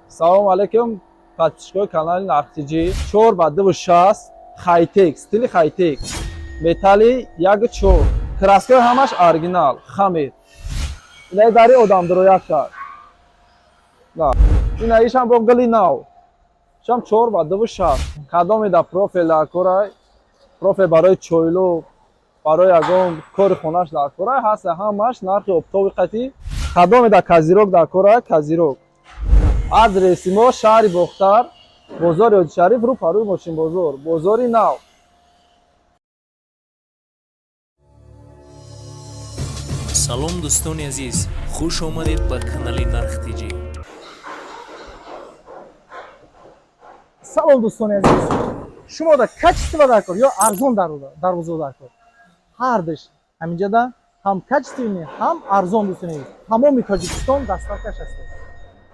Салом алейкум, подписчикои канали Нархтиҷӣ. 4 ба 260 хайтек, стили хайтек. Металли 1-4. Краскаи ҳамаш оригинал, хамир. Ина дари одамдирояк шад. Да. Ина ишам бо гали нав. Шам 4 ба 260. Кадоми да профил дар корай. Профил барои чойлу, барои ягон кори хонаш дар корай ҳаст. Ҳамаш нархи офтоби қатӣ. Кадоми да казирок дар корай, казирок. Адреси мо шаҳри Бохтар, бозори Ҳоҷишариф, рӯпаруи Мошинбозор, бозори нав. салом дӯстони азиз, хуш омадед ба канали Нархтиҷӣ. Салом дӯстони азиз, шумо да качество дар кор ё арзон дарвоза дар кор. Ҳар деш ҳаминҷада ҳам качественӣ, ҳам арзон дӯстони азиз. Тамоми Тоҷикистон дастаркаш аст.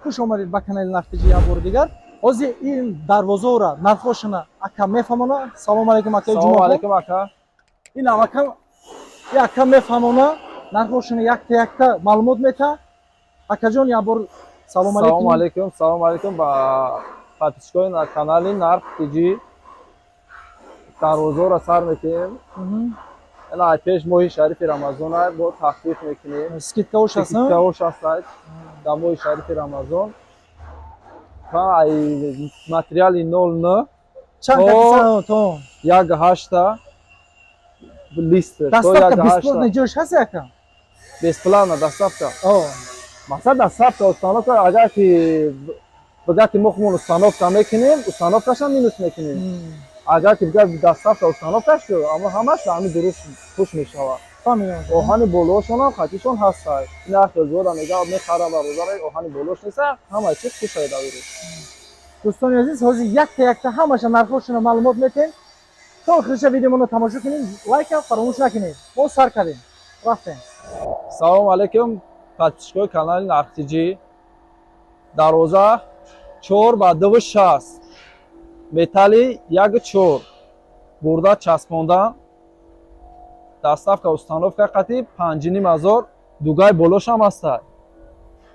Хуш омадед ба канали Нархтиҷӣ як бори дигар. Ҳозир ин дарвозаро нархошона ака мефаҳмона. Салом алейкум ака. Салом алейкум ака. Ин ака мефаҳмона нархошона якта маълумот мета. Акаҷон як бор салом алейкум. Салом алейкум, салом алейкум ба подписчикои канали Нархтиҷӣ. Дарвозаро сар мекунем. Ина пеш моҳи шарифи Рамазон аст, бо тахфиф мекунем. Скидкаош аст. Скидкаош аст дар моҳи шарифи Рамазон. Ва материали 0 Чанд катиса то 1.8 лист. доставка бесплатно ҷош ҳаст ака? Бесплатно доставка. О, Мақсад доставка установка, агар ки бигӯяд ки мо худмон установка мекунем, установкаша минус мекунем. Агар ки бигӯяд доставка установка шу, аммо ҳамаш ҳамин дуруст пуш мешавад. фаҳмидам. Оҳани болошон ҳам қатишон ҳастад. Ин ҳар хизода мегӯяд мехарам ба бозар, оҳани болош неста, ҳамаи чиз пушаи давири. дӯстони азиз, ҳозир якта ҳамаша нархошона маълумот метем. То охириша видеоморо тамошо кунед, лайка фаромӯш накунед. Мо сар кардем. Рафтем. Салом алейкум, подписчикои канали Нархтиҷӣ. Дарвоза 4 ба 260. Металли 1-4. Бурда часпондан. Доставка установка қатӣ 5500. Дугай болош ҳам ҳастад.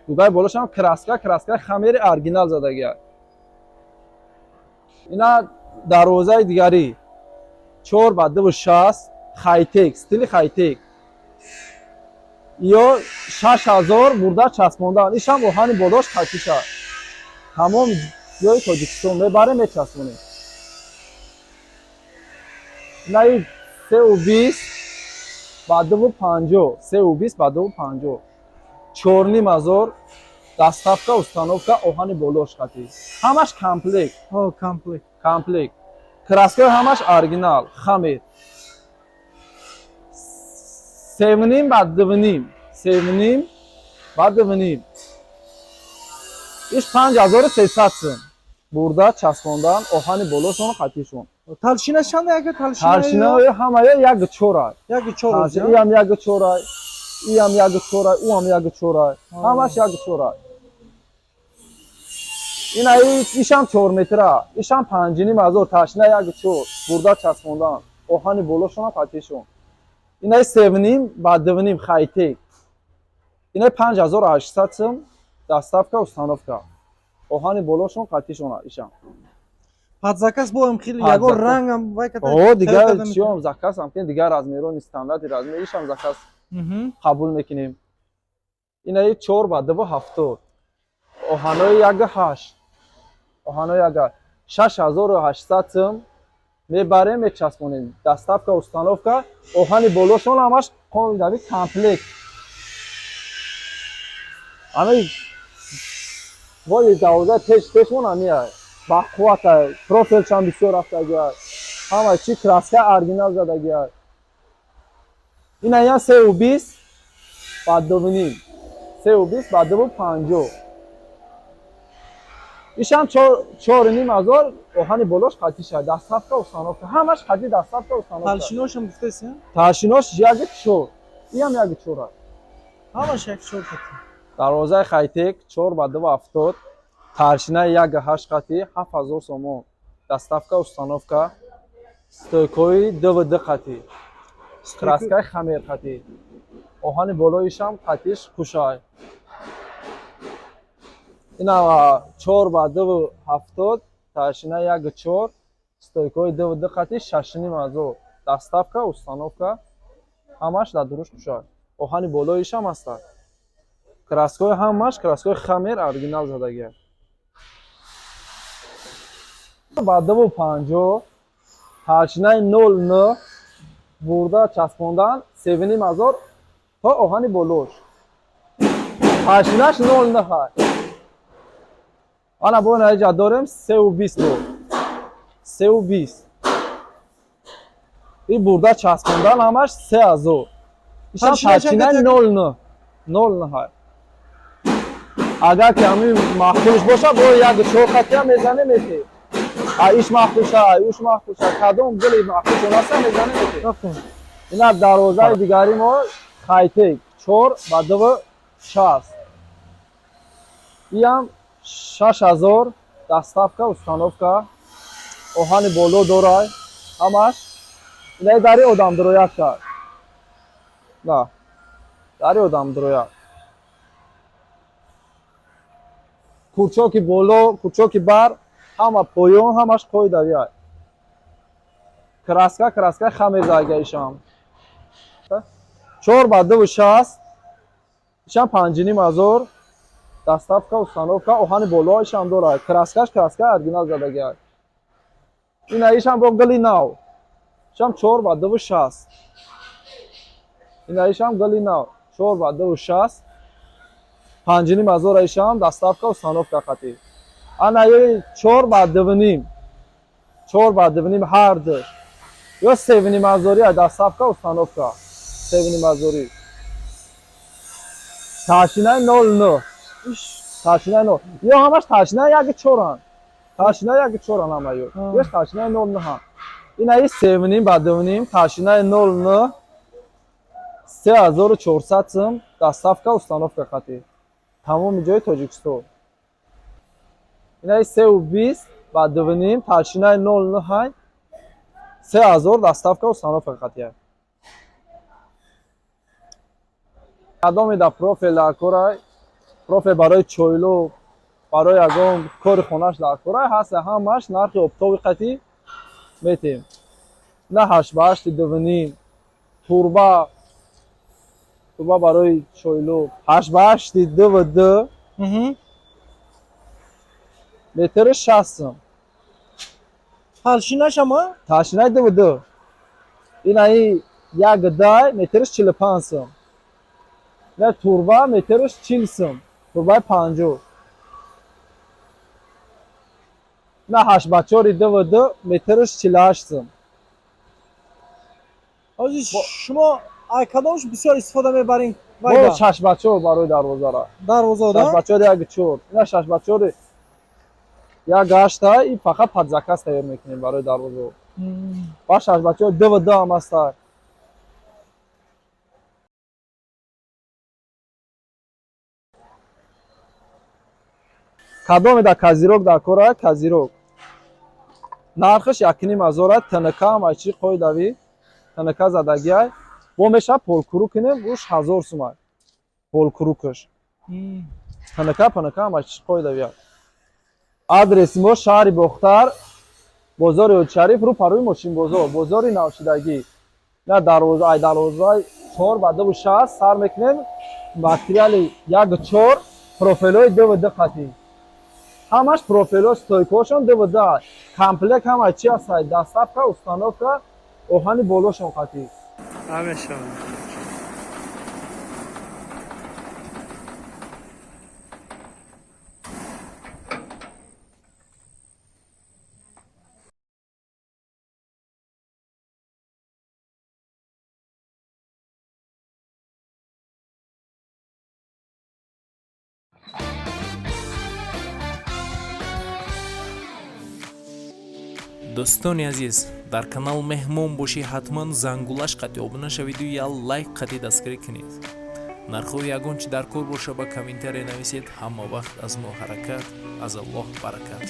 Дугай болош ҳам краска хамири оригинал задагиа. Ина дарвозаи дигари 4 ба 260 хайтек, стили хайтек. Ё 6000 бурда часпондан. ишам оҳани болош қатиша. Тамом ҷои Тоҷикистон мебарем, мечаспонем. Инаи 320 ба 250, 320 ба 250. 4500 доставка установка оҳани болош қатӣ. Ҳамаш комплект. О, комплект. Комплект. Краскаи ҳамаш оригинал, хамир. 3.5 ба 2.5. 3.5 ба 2.5. Иш 5300 сум. Бурда часпондан оҳани болошон қатишон. Талшина чанда ака? Талшина ҳамаё 1.4 аст. 1.4. Иам 1.4 аст. Иам 1.4 аст, уам 1.4 аст. Ҳамаш 1.4 аст. Ина ишам 4 метр аст. Ишам 5500 талшина 1.4. Бурда часпондан оҳани болошон қатишон. Ина 7.5 ба 2.5 хайтек. Ина 5800 сум доставка установка. Оҳани болошон қатишон ишам. Подзаказ боем хели ягон рангам вай ката. О, дигар чиём заказ ҳам кен дигар размерони стандарти размер ишам заказ қабул мекунем. Ина 4 ба 270. Оҳанои 1.8. Оҳанои 6800 сум мебарем, мечаспонем. Доставка установка оҳани болошон ҳамаш қомидави комплект. Ами вои 12 пешмон амия бақуввата профилчан бисёр рафтагиа. Ҳама чи краска оригинал задагиа. Ина я 320 ба 2.5. 320 ба 250. ишам 4500 оҳани болош қатиша. Доставка установка. Ҳамаш қатӣ доставка установка. Талшиношам гуфтаси? Талшинош 1.4. Иам 1.4 аст. Ҳамаш 1.4 кати. Дарвозаи хайтек 4 ба 270. Талшина 1.8 қатӣ 7000 сомон. Доставка установка. Стойкои DVD қатӣ. Краскаи хамир қатӣ. Оҳани болоишам қатиш кушай. ина 4 ба 270 ташина 1.4 стойкои 2 қати 6500 даставка установка ҳамаш дар дуруш кушад оҳани болоиш ҳам астад краскои ҳамаш краскои хамер оригинал задагиаст ба 250 ташинаи 09 бурда часпондан 7500 то оҳани болош ташинаш 09 ҳаст ана бо наиҷа дорем 320 бо 320 ин бурда часпондан ҳамаш 3000 ишам ташинаи 09 09 ҳаст агар ки ҳамин махсулш боша бо як 4 қатия мезане метӣ иш махсуша уш махсуша кадом гули махсуш аста мезане метӣ ина дарвозаи дигари мо хайтек 4 ба 260 иам 6000 даставка установка оҳани боло дорад ҳамаш ина дари одамдироят шад на дари одамдироят курчоки боло курчоки бар ҳама поён ҳамаш қоидавиад краска хамер загаишам 4 ба 260 ишам 5500 даставка установка оҳани болоишам дорад краска оригинал задагиад ина ишам бо гали нав ишам 4 ба 260 ина ишам гали нав 4 ба 260 5500 ишам даставка установка қати ана 4 ба 2.5 4 ба 2.5 ҳар ду ё 7500 даставка установка 7500 ташинаи 09 ташинаи 0 ё ҳамаш ташинаи 1.4 ташинаи 1.4 ҳама ё ё ташинаи 09 ҳам ина 7.5 ба 2.5 ташинаи 09 3400 сум даставка установка қати тамоми ҷои Тоҷикистон ина 320 ба 2.5 ташинаи 09 3000 даставка установка қатия кадоми да профил дар корай профил барои чойлу барои ягон кори хонаш дар корай ҳаст ҳамаш нархи оптови қатӣ метем на 8 ба 2.5 турба барои чойлу 8 ба 2.2 метри 60 сум ташинашама ташинаи 2.2 инаи 1.10 метри 45 сум ина турба метри 40 сум турбаи 50 ина 8 ба 4 2.2 метри 48 сум ҳозир шумо ай кадомш бисёр истифода мебарин бо 6 ба 4 барои дарвозара дарвозада 6 ба 4 1.4 ина 6 ба 4 як гашта и фақат падзакас тайёр мекунем барои дарвоза ба 6 ба 4 2.2 ҳам аста кадоме да казирок дар кора казирок нархаш 1500 тнк ҳам айчи қоидави тнк задагиай бо меша полкуру кунем уш 1000 сум полкурукаш тнк ҳам айчи қоидави адреси мо шаҳри бохтар бозори ҳоҷишариф рӯ парои мошинбозор бозори навшидагӣ на дарвозаи 4 ба 2.60 сар мекунем материали 1.4 профилои 2.2 қатӣ ҳамаш профило стойкошон 2.2 комплект ҳама чи аст даставка установка оҳани болошон қатӣ ҳамешон дӯстони азиз дар канал меҳмон бошӣ ҳатман зангулаш қатӣ обуна шавиду я лайк қатӣ дастгирӣ кунед нархҳои ягон чи дар кор боша ба комментария нависед ҳама вақт аз мо ҳаракат аз аллоҳ баракат